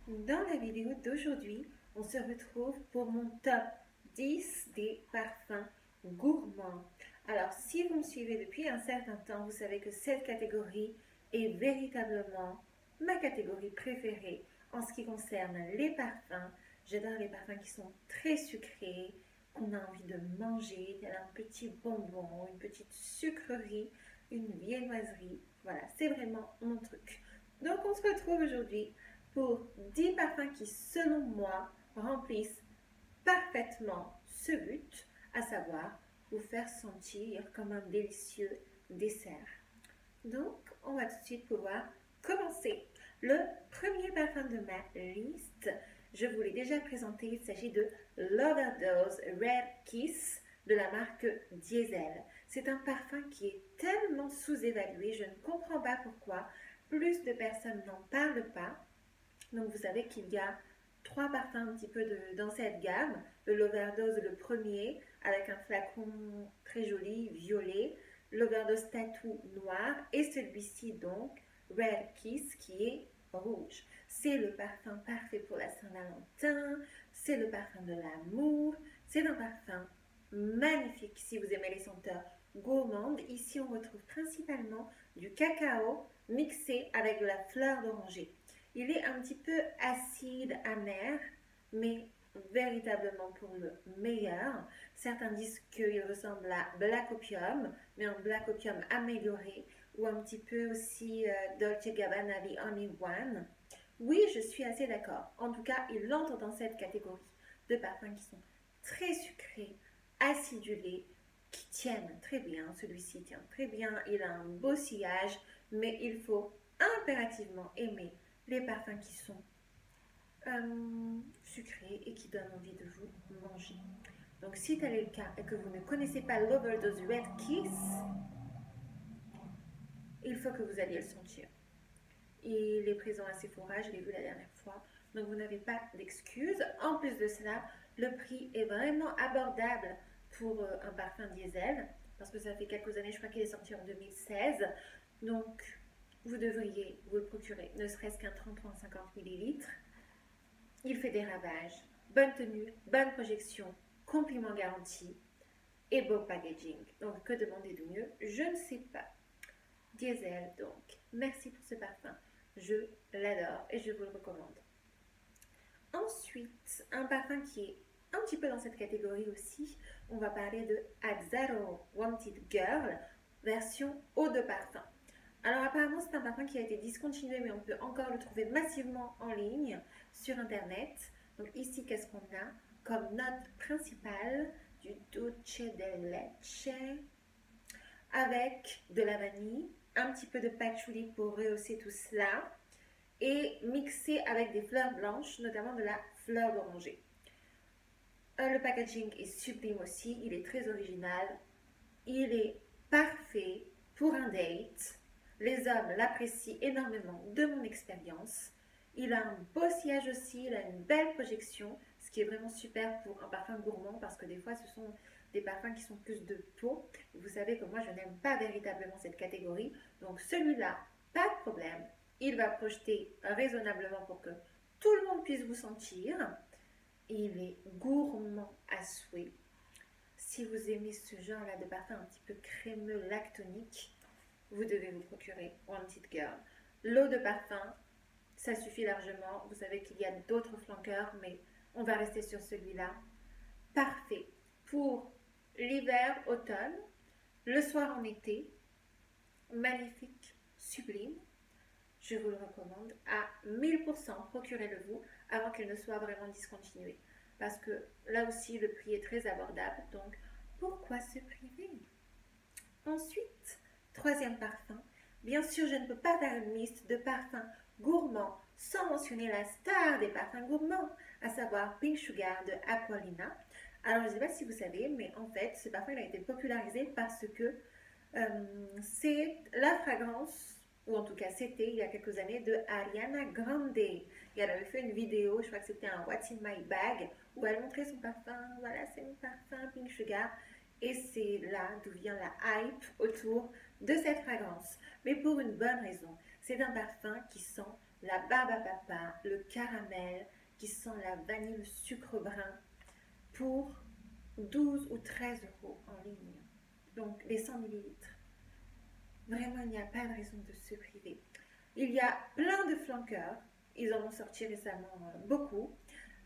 Dans la vidéo d'aujourd'hui, on se retrouve pour mon top 10 des parfums gourmands. Alors, si vous me suivez depuis un certain temps, vous savez que cette catégorie est véritablement ma catégorie préférée en ce qui concerne les parfums. J'adore les parfums qui sont très sucrés, qu'on a envie de manger, tel un petit bonbon, une petite sucrerie, une viennoiserie. Voilà, c'est vraiment mon truc. Donc, on se retrouve aujourd'hui pour 10 parfums qui, selon moi, remplissent parfaitement ce but, à savoir vous faire sentir comme un délicieux dessert. Donc, on va tout de suite pouvoir commencer. Le premier parfum de ma liste, je vous l'ai déjà présenté, il s'agit de l'Overdose Red Kiss de la marque Diesel. C'est un parfum qui est tellement sous-évalué, je ne comprends pas pourquoi plus de personnes n'en parlent pas. Donc vous savez qu'il y a trois parfums un petit peu dans cette gamme. L'Overdose, le premier, avec un flacon très joli, violet. L'Overdose Tattoo noir. Et celui-ci donc, Red Kiss, qui est rouge. C'est le parfum parfait pour la Saint-Valentin. C'est le parfum de l'amour. C'est un parfum magnifique si vous aimez les senteurs gourmandes. Ici, on retrouve principalement du cacao mixé avec de la fleur d'oranger. Il est un petit peu acide, amer, mais véritablement pour le meilleur. Certains disent qu'il ressemble à Black Opium, mais un Black Opium amélioré, ou un petit peu aussi Dolce Gabbana The Only One. Oui, je suis assez d'accord. En tout cas, il entre dans cette catégorie de parfums qui sont très sucrés, acidulés, qui tiennent très bien. Celui-ci tient très bien, il a un beau sillage, mais il faut impérativement aimer les parfums qui sont sucrés et qui donnent envie de vous manger. Donc si tel est le cas et que vous ne connaissez pas l'Overdose Red Kiss, il faut que vous alliez le sentir. Il est présent à Sephora, je l'ai vu la dernière fois, donc vous n'avez pas d'excuses. En plus de cela, le prix est vraiment abordable pour un parfum diesel, parce que ça fait quelques années, je crois qu'il est sorti en 2016, donc vous devriez vous le procurer, ne serait-ce qu'un 30-50 ml. Il fait des ravages, bonne tenue, bonne projection, compliment garanti et beau packaging. Donc que demander de mieux? Je ne sais pas. Diesel, donc, merci pour ce parfum. Je l'adore et je vous le recommande. Ensuite, un parfum qui est un petit peu dans cette catégorie aussi, on va parler de Azzaro Wanted Girl, version eau de parfum. Alors apparemment c'est un parfum qui a été discontinué, mais on peut encore le trouver massivement en ligne sur internet. Donc ici, qu'est-ce qu'on a comme note principale? Du Dulce de Leche avec de la vanille, un petit peu de patchouli pour rehausser tout cela et mixé avec des fleurs blanches, notamment de la fleur d'oranger. Le packaging est sublime aussi, il est très original, il est parfait pour un date. Les hommes l'apprécient énormément de mon expérience. Il a un beau sillage aussi, il a une belle projection, ce qui est vraiment super pour un parfum gourmand parce que des fois ce sont des parfums qui sont plus de peau. Vous savez que moi je n'aime pas véritablement cette catégorie, donc celui-là, pas de problème. Il va projeter raisonnablement pour que tout le monde puisse vous sentir. Il est gourmand à souhait. Si vous aimez ce genre-là de parfum un petit peu crémeux, lactonique, vous devez vous procurer Wanted Girl. L'eau de parfum, ça suffit largement. Vous savez qu'il y a d'autres flanqueurs, mais on va rester sur celui-là. Parfait pour l'hiver, automne, le soir en été. Magnifique, sublime. Je vous le recommande à 1000%. Procurez-le-vous avant qu'il ne soit vraiment discontinué. Parce que là aussi, le prix est très abordable. Donc, pourquoi se priver? Ensuite, troisième parfum. Bien sûr, je ne peux pas faire une liste de parfums gourmands sans mentionner la star des parfums gourmands, à savoir Pink Sugar de Aqualina. Alors, je ne sais pas si vous savez, mais en fait, ce parfum il a été popularisé parce que c'est la fragrance, ou en tout cas c'était il y a quelques années, de Ariana Grande. Et elle avait fait une vidéo, je crois que c'était un What's in my bag, où elle montrait son parfum. Voilà, c'est mon parfum Pink Sugar. Et c'est là d'où vient la hype autour de cette fragrance. Mais pour une bonne raison. C'est un parfum qui sent la barbe à papa, le caramel qui sent la vanille, le sucre brun pour 12 ou 13 euros en ligne. Donc les 100 millilitres. Vraiment, il n'y a pas de raison de se priver. Il y a plein de flanqueurs. Ils en ont sorti récemment beaucoup.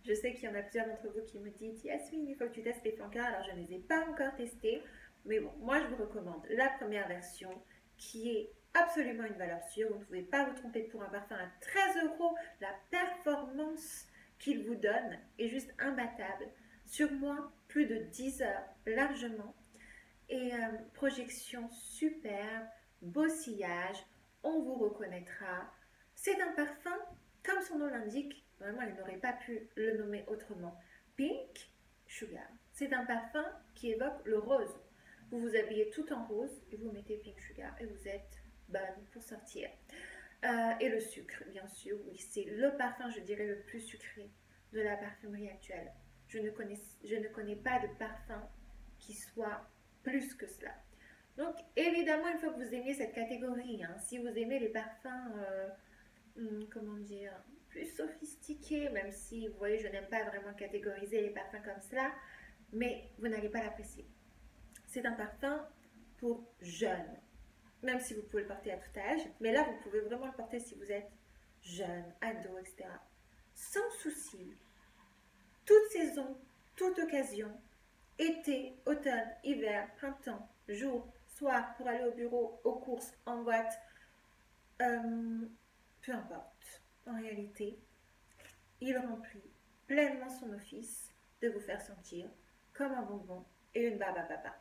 Je sais qu'il y en a plusieurs d'entre vous qui me disent Yasmine, il faut que tu testes les flanqueurs. Alors, je ne les ai pas encore testés. Mais bon, moi, je vous recommande la première version qui est absolument une valeur sûre. Vous ne pouvez pas vous tromper pour un parfum à 13 euros. La performance qu'il vous donne est juste imbattable. Sur moi, plus de 10 heures largement. Et projection superbe, beau sillage, on vous reconnaîtra. C'est un parfum, comme son nom l'indique, vraiment il n'aurait pas pu le nommer autrement. Pink Sugar. C'est un parfum qui évoque le rose. Vous vous habillez tout en rose et vous mettez Pink Sugar et vous êtes bonne pour sortir. Et le sucre, bien sûr, oui, c'est le parfum, je dirais, le plus sucré de la parfumerie actuelle. Je ne connais pas de parfum qui soit plus que cela. Donc, évidemment, une fois que vous aimez cette catégorie, si vous aimez les parfums, comment dire, plus sophistiqués, même si, vous voyez, je n'aime pas vraiment catégoriser les parfums comme cela, mais vous n'allez pas l'apprécier. C'est un parfum pour jeunes, même si vous pouvez le porter à tout âge, mais là, vous pouvez vraiment le porter si vous êtes jeune, ado, etc. Sans souci, toute saison, toute occasion, été, automne, hiver, printemps, jour, soir, pour aller au bureau, aux courses, en boîte, peu importe. En réalité, il remplit pleinement son office de vous faire sentir comme un bonbon et une barbe à papa.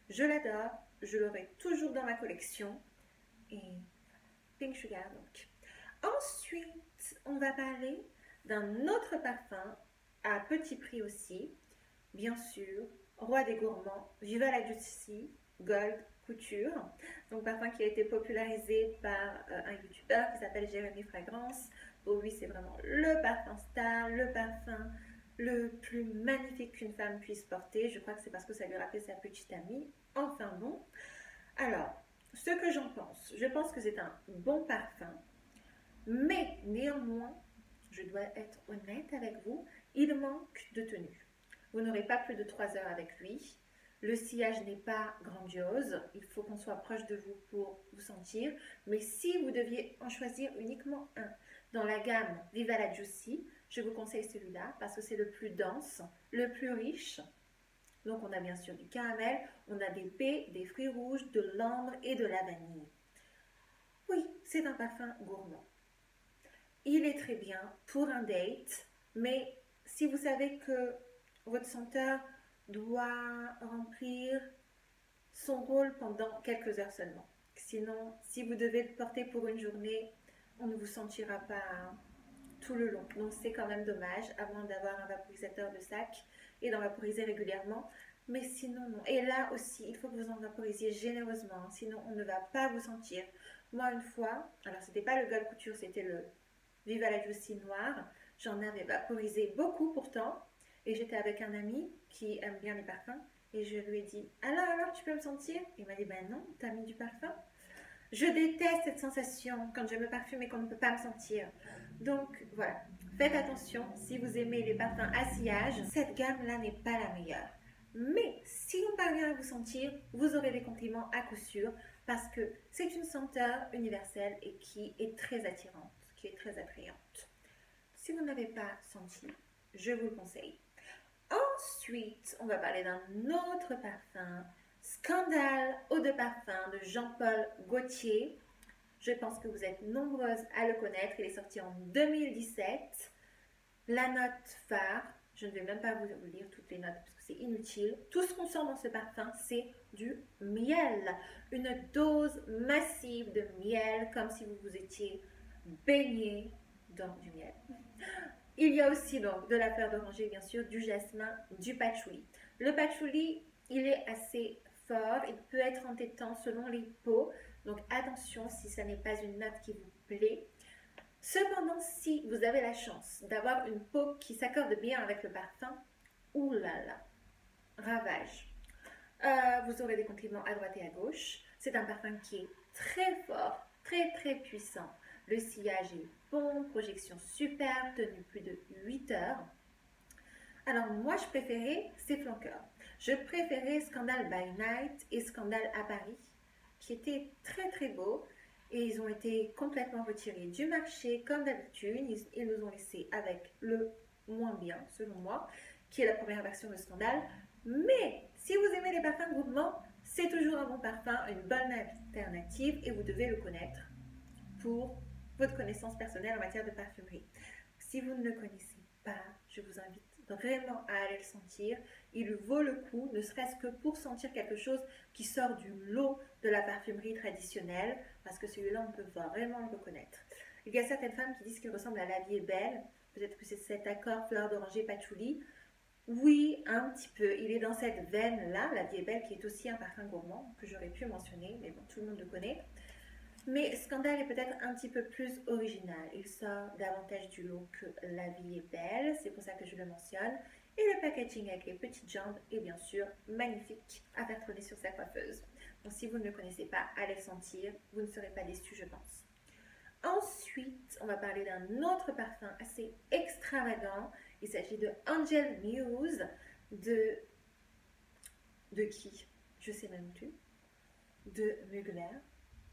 Je l'adore, je l'aurai toujours dans ma collection. Et Pink Sugar donc. Ensuite, on va parler d'un autre parfum à petit prix aussi. Bien sûr, Roi des gourmands, Viva la Juicy Gold Couture. Donc parfum qui a été popularisé par un youtubeur qui s'appelle Jérémy Fragrance. Pour lui, c'est vraiment le parfum star, le parfum le plus magnifique qu'une femme puisse porter. Je crois que c'est parce que ça lui rappelle sa petite amie. Enfin bon. Alors, ce que j'en pense, je pense que c'est un bon parfum. Mais néanmoins, je dois être honnête avec vous, il manque de tenue. Vous n'aurez pas plus de 3 heures avec lui. Le sillage n'est pas grandiose. Il faut qu'on soit proche de vous pour vous sentir. Mais si vous deviez en choisir uniquement un dans la gamme Viva la Juicy, je vous conseille celui-là parce que c'est le plus dense, le plus riche. Donc on a bien sûr du caramel, on a des baies, des fruits rouges, de l'ambre et de la vanille. Oui, c'est un parfum gourmand. Il est très bien pour un date, mais si vous savez que votre senteur doit remplir son rôle pendant quelques heures seulement. Sinon, si vous devez le porter pour une journée, on ne vous sentira pas tout le long. Donc c'est quand même dommage, à moins d'avoir un vaporisateur de sac et d'en vaporiser régulièrement. Mais sinon, non. Et là aussi, il faut que vous en vaporisiez généreusement, sinon on ne va pas vous sentir. Moi, une fois, alors c'était pas le Gold Couture, c'était le Viva la Juicy noir. J'en avais vaporisé beaucoup pourtant. Et j'étais avec un ami qui aime bien les parfums. Et je lui ai dit, alors, tu peux me sentir? Il m'a dit, ben non, t'as mis du parfum. Je déteste cette sensation quand je me parfume et qu'on ne peut pas me sentir. Donc, voilà. Faites attention, si vous aimez les parfums à sillage, cette gamme-là n'est pas la meilleure. Mais si on parvient à vous sentir, vous aurez des compliments à coup sûr parce que c'est une senteur universelle et qui est très attirante, qui est très attrayante. Si vous n'avez pas senti, je vous le conseille. Ensuite, on va parler d'un autre parfum, Scandale Eau de Parfum de Jean-Paul Gaultier. Je pense que vous êtes nombreuses à le connaître. Il est sorti en 2017. La note phare, je ne vais même pas vous lire toutes les notes parce que c'est inutile. Tout ce qu'on sent dans ce parfum, c'est du miel. Une dose massive de miel, comme si vous vous étiez baigné dans du miel. Il y a aussi donc de la fleur d'oranger, bien sûr, du jasmin, du patchouli. Le patchouli, il est assez fort, il peut être entêtant selon les peaux. Donc attention si ça n'est pas une note qui vous plaît. Cependant, si vous avez la chance d'avoir une peau qui s'accorde bien avec le parfum, oulala, ravage. Vous aurez des compliments à droite et à gauche. C'est un parfum qui est très fort, très très puissant. Le sillage est bon, projection superbe, tenue plus de 8 heures. Alors moi je préférais ces flanqueurs. Je préférais Scandal by Night et Scandal à Paris, qui étaient très très beaux. Et ils ont été complètement retirés du marché comme d'habitude. Ils nous ont laissé avec le moins bien, selon moi, qui est la première version de Scandal. Mais si vous aimez les parfums gourmands, c'est toujours un bon parfum, une bonne alternative et vous devez le connaître pour votre connaissance personnelle en matière de parfumerie. Si vous ne le connaissez pas, je vous invite vraiment à aller le sentir. Il vaut le coup, ne serait-ce que pour sentir quelque chose qui sort du lot de la parfumerie traditionnelle, parce que celui-là, on peut vraiment le reconnaître. Il y a certaines femmes qui disent qu'il ressemble à La Vie est belle. Peut-être que c'est cet accord fleur d'oranger patchouli. Oui, un petit peu. Il est dans cette veine-là, La Vie est belle, qui est aussi un parfum gourmand, que j'aurais pu mentionner, mais bon, tout le monde le connaît. Mais Scandal est peut-être un petit peu plus original. Il sort davantage du lot que La Vie est belle, c'est pour ça que je le mentionne. Et le packaging avec les petites jambes est bien sûr magnifique à faire trôner sur sa coiffeuse. Donc si vous ne le connaissez pas, allez le sentir, vous ne serez pas déçus je pense. Ensuite, on va parler d'un autre parfum assez extravagant. Il s'agit de Angel Muse de qui? Je sais même plus. De Mugler.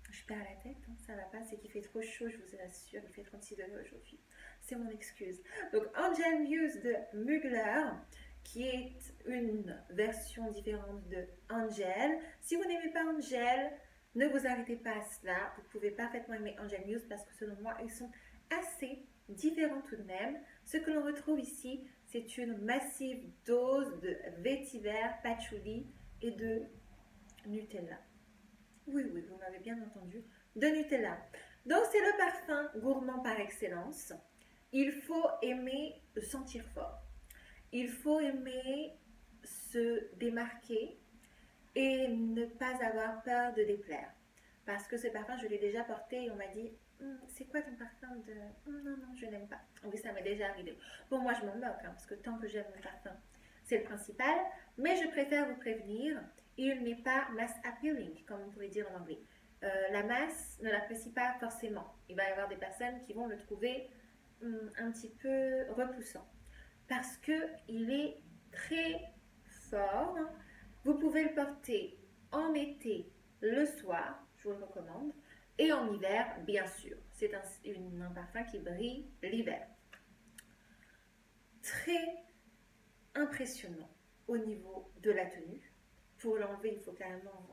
Je perds la tête, hein, ça va pas, c'est qu'il fait trop chaud, je vous assure, il fait 36 degrés aujourd'hui. C'est mon excuse. Donc Angel Muse de Mugler, qui est une version différente de Angel. Si vous n'aimez pas Angel, ne vous arrêtez pas à cela. Vous pouvez parfaitement aimer Angel Muse parce que selon moi, ils sont assez différents tout de même. Ce que l'on retrouve ici, c'est une massive dose de vétiver, patchouli et de Nutella. Oui, vous m'avez bien entendu, de Nutella. Donc, c'est le parfum gourmand par excellence. Il faut aimer sentir fort. Il faut aimer se démarquer et ne pas avoir peur de déplaire. Parce que ce parfum, je l'ai déjà porté et on m'a dit c'est quoi ton parfum de... Non, je n'aime pas. Oui, ça m'est déjà arrivé. Bon, moi, je m'en moque, hein, parce que tant que j'aime mon parfum, c'est le principal. Mais je préfère vous prévenir, il n'est pas mass appealing, comme on pourrait dire en anglais. La masse ne l'apprécie pas forcément. Il va y avoir des personnes qui vont le trouver un petit peu repoussant. Parce qu'il est très fort. Vous pouvez le porter en été, le soir, je vous le recommande. Et en hiver, bien sûr. C'est un parfum qui brille l'hiver. Très impressionnant au niveau de la tenue. Pour l'enlever, il faut carrément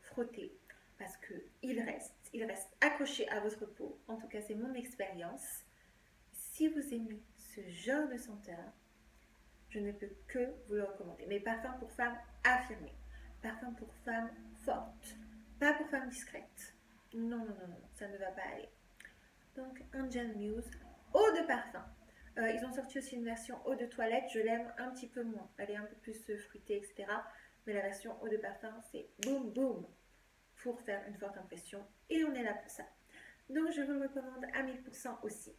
frotter parce qu'il reste accroché à votre peau. En tout cas, c'est mon expérience. Si vous aimez ce genre de senteur, je ne peux que vous le recommander. Mais parfum pour femmes affirmées, parfum pour femmes fortes, pas pour femmes discrètes. Non, ça ne va pas aller. Donc, Angel Muse, eau de parfum. Ils ont sorti aussi une version eau de toilette, je l'aime un petit peu moins. Elle est un peu plus fruitée, etc. Mais la version eau de parfum, c'est boum boum pour faire une forte impression. Et on est là pour ça. Donc, je vous le recommande à 1000% aussi.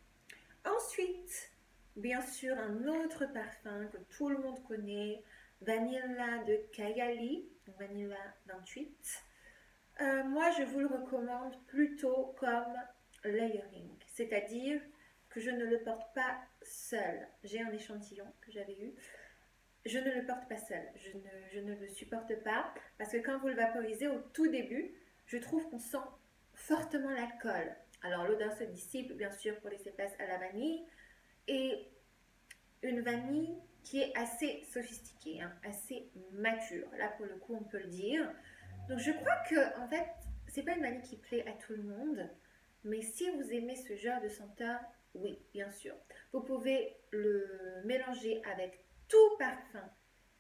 Ensuite, bien sûr, un autre parfum que tout le monde connaît, Vanilla de Kayali, Vanilla 28. Moi, je vous le recommande plutôt comme layering, c'est-à-dire que je ne le porte pas seul. J'ai un échantillon que j'avais eu. Je ne le porte pas seul. Je ne le supporte pas parce que quand vous le vaporisez au tout début, je trouve qu'on sent fortement l'alcool. Alors, l'odeur se dissipe, bien sûr, pour laisser place à la vanille. Et une vanille qui est assez sophistiquée, hein, assez mature. Là, pour le coup, on peut le dire. Donc, je crois que, en fait, c'est pas une vanille qui plaît à tout le monde. Mais si vous aimez ce genre de senteur, oui, bien sûr. Vous pouvez le mélanger avec tout parfum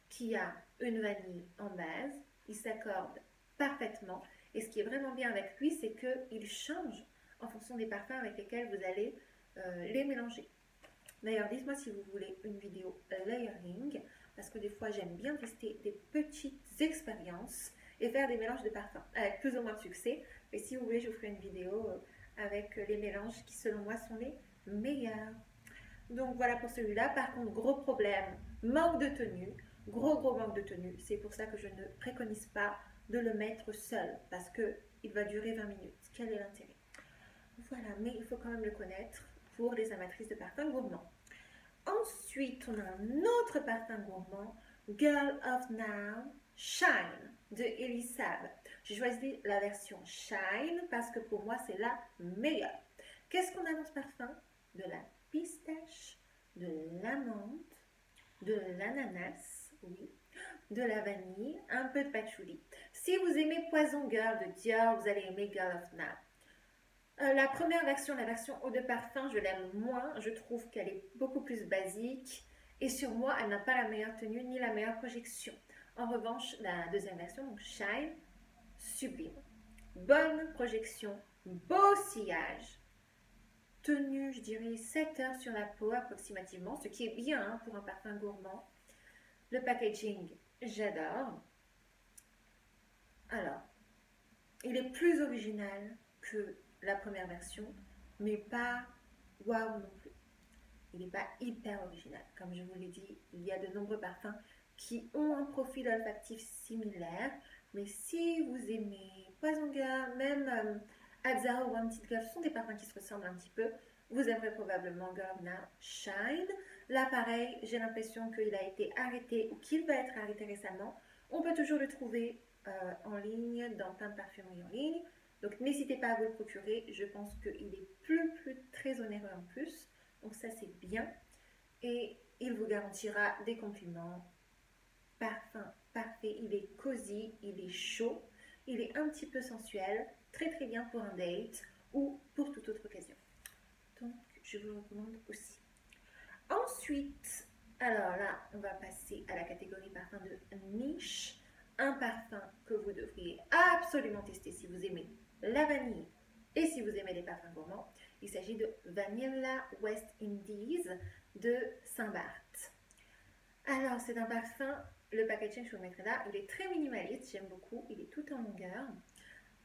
qui a une vanille en base. Il s'accorde parfaitement. Et ce qui est vraiment bien avec lui, c'est qu'il change en fonction des parfums avec lesquels vous allez les mélanger. D'ailleurs, dites-moi si vous voulez une vidéo layering, parce que des fois, j'aime bien tester des petites expériences et faire des mélanges de parfums avec plus ou moins de succès. Et si vous voulez, je vous ferai une vidéo avec les mélanges qui, selon moi, sont les meilleurs. Donc, voilà pour celui-là. Par contre, gros problème, manque de tenue. Gros manque de tenue. C'est pour ça que je ne préconise pas de le mettre seul, parce qu'il va durer 20 minutes. Quel est l'intérêt? Voilà, mais il faut quand même le connaître pour les amatrices de parfums gourmands. Ensuite, on a un autre parfum gourmand, Girl of Now Shine de Elisab. J'ai choisi la version Shine parce que pour moi, c'est la meilleure. Qu'est-ce qu'on a dans ce parfum? De la pistache, de l'amande, de l'ananas, oui, de la vanille, un peu de patchouli. Si vous aimez Poison Girl de Dior, vous allez aimer Girl of Now. La première version, la version eau de parfum, je l'aime moins. Je trouve qu'elle est beaucoup plus basique. Et sur moi, elle n'a pas la meilleure tenue ni la meilleure projection. En revanche, la deuxième version, donc Shine, sublime. Bonne projection, beau sillage. Tenue, je dirais 7 heures sur la peau approximativement, ce qui est bien hein, pour un parfum gourmand. Le packaging, j'adore. Alors, il est plus original que la première version, mais pas waouh non plus. Il n'est pas hyper original. Comme je vous l'ai dit, il y a de nombreux parfums qui ont un profil olfactif similaire, mais si vous aimez Poison Girl, même Azzaro ou Wanted Girl, ce sont des parfums qui se ressemblent un petit peu. Vous aimerez probablement Girl Now Shine. Là, pareil, j'ai l'impression qu'il a été arrêté ou qu'il va être arrêté récemment. On peut toujours le trouver en ligne, dans plein de parfumeries en ligne. Donc n'hésitez pas à vous le procurer, je pense qu'il est plus très onéreux en plus, donc ça c'est bien. Et il vous garantira des compliments, parfum parfait, il est cosy, il est chaud, il est un petit peu sensuel, très bien pour un date ou pour toute autre occasion. Donc je vous le recommande aussi. Ensuite, alors là on va passer à la catégorie parfum de niche. Un parfum que vous devriez absolument tester si vous aimez la vanille et si vous aimez les parfums gourmands. Il s'agit de Vanilla West Indies de Saint-Barth. Alors c'est un parfum, le packaging je vous le mettrai là, il est très minimaliste, j'aime beaucoup, il est tout en longueur.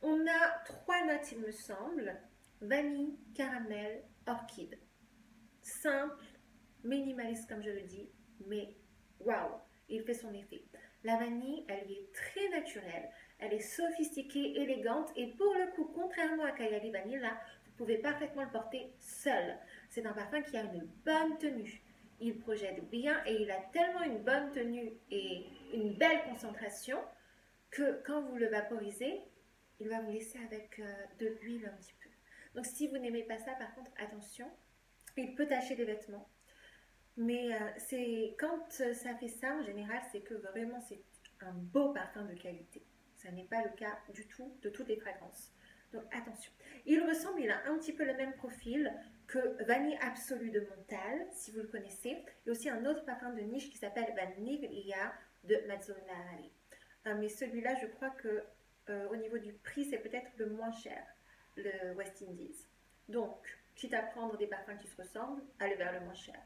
On a 3 notes il me semble, vanille, caramel, orchide. Simple, minimaliste comme je le dis, mais waouh, il fait son effet. La vanille, elle est très naturelle, elle est sophistiquée, élégante et pour le coup, contrairement à Kayali Vanilla, vous pouvez parfaitement le porter seul. C'est un parfum qui a une bonne tenue. Il projette bien et il a tellement une bonne tenue et une belle concentration que quand vous le vaporisez, il va vous laisser avec de l'huile un petit peu. Donc si vous n'aimez pas ça, par contre, attention, il peut tacher les vêtements. Mais quand ça fait ça, en général, c'est que vraiment c'est un beau parfum de qualité. Ça n'est pas le cas du tout de toutes les fragrances. Donc attention. Il ressemble, il a un petit peu le même profil que Vanille Absolue de Montal, si vous le connaissez. Et aussi un autre parfum de niche qui s'appelle Vanilla de Mazzolari. Mais celui-là, je crois que au niveau du prix, c'est peut-être le moins cher, le West Indies. Donc, quitte à prendre des parfums qui se ressemblent, allez vers le moins cher.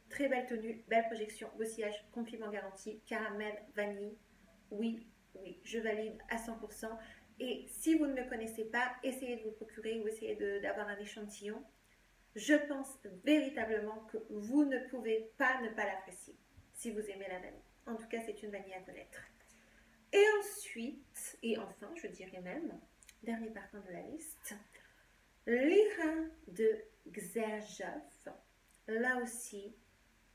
Très belle tenue, belle projection, beau sillage, compliment garanti, caramel, vanille. Oui, je valide à 100%. Et si vous ne le connaissez pas, essayez de vous procurer ou essayez d'avoir un échantillon. Je pense véritablement que vous ne pouvez pas ne pas l'apprécier si vous aimez la vanille. En tout cas, c'est une vanille à connaître. Et ensuite, et enfin, je dirais même, dernier parfum de la liste, Lyra de Xerjoff. Là aussi,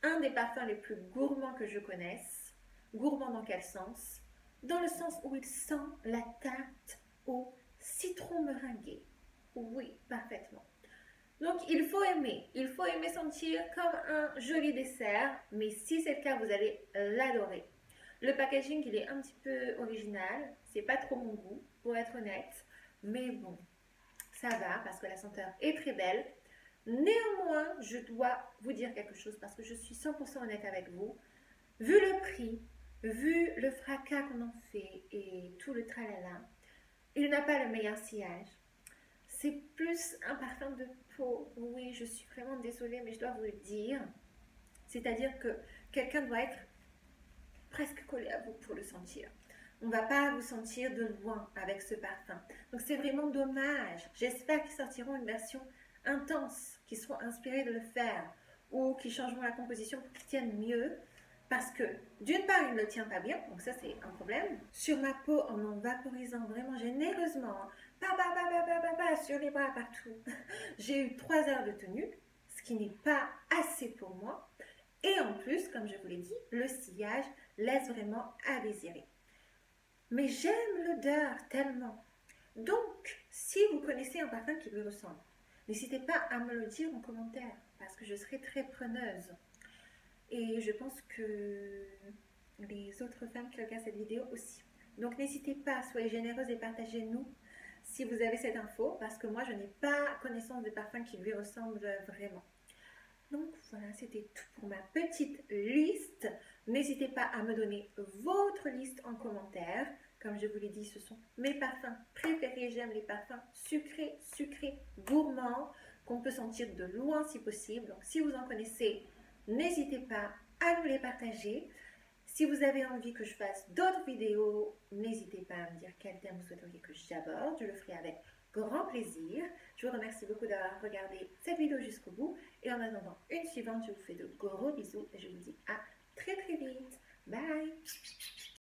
un des parfums les plus gourmands que je connaisse. Gourmand dans quel sens? Dans le sens où il sent la tarte au citron meringué. Oui, parfaitement. Donc il faut aimer sentir comme un joli dessert, mais si c'est le cas, vous allez l'adorer. Le packaging, il est un petit peu original, c'est pas trop mon goût, pour être honnête, mais bon, ça va parce que la senteur est très belle. Néanmoins, je dois vous dire quelque chose parce que je suis 100% honnête avec vous. Vu le prix, vu le fracas qu'on en fait et tout le tralala, il n'a pas le meilleur sillage. C'est plus un parfum de peau. Oui, je suis vraiment désolée, mais je dois vous le dire. C'est-à-dire que quelqu'un doit être presque collé à vous pour le sentir. On ne va pas vous sentir de loin avec ce parfum. Donc c'est vraiment dommage. J'espère qu'ils sortiront une version intense, qui seront inspirés de le faire ou qui changeront la composition pour qu'il tienne mieux parce que d'une part il ne tient pas bien, donc ça c'est un problème. Sur ma peau, en vaporisant vraiment généreusement, sur les bras partout. J'ai eu 3 heures de tenue, ce qui n'est pas assez pour moi. Et en plus, comme je vous l'ai dit, le sillage laisse vraiment à désirer. Mais j'aime l'odeur tellement. Donc, si vous connaissez un parfum qui lui ressemble, n'hésitez pas à me le dire en commentaire parce que je serai très preneuse. Et je pense que les autres femmes qui regardent cette vidéo aussi. Donc, n'hésitez pas, soyez généreuse et partagez-nous si vous avez cette info parce que moi, je n'ai pas connaissance des parfums qui lui ressemblent vraiment. Donc voilà, c'était tout pour ma petite liste. N'hésitez pas à me donner votre liste en commentaire. Comme je vous l'ai dit, ce sont mes parfums préférés. J'aime les parfums sucrés, gourmands, qu'on peut sentir de loin si possible. Donc si vous en connaissez, n'hésitez pas à nous les partager. Si vous avez envie que je fasse d'autres vidéos, n'hésitez pas à me dire quel thème vous souhaiteriez que j'aborde. Je le ferai avec grand plaisir. Je vous remercie beaucoup d'avoir regardé cette vidéo jusqu'au bout. Et en attendant une suivante, je vous fais de gros bisous et je vous dis à très vite. Bye!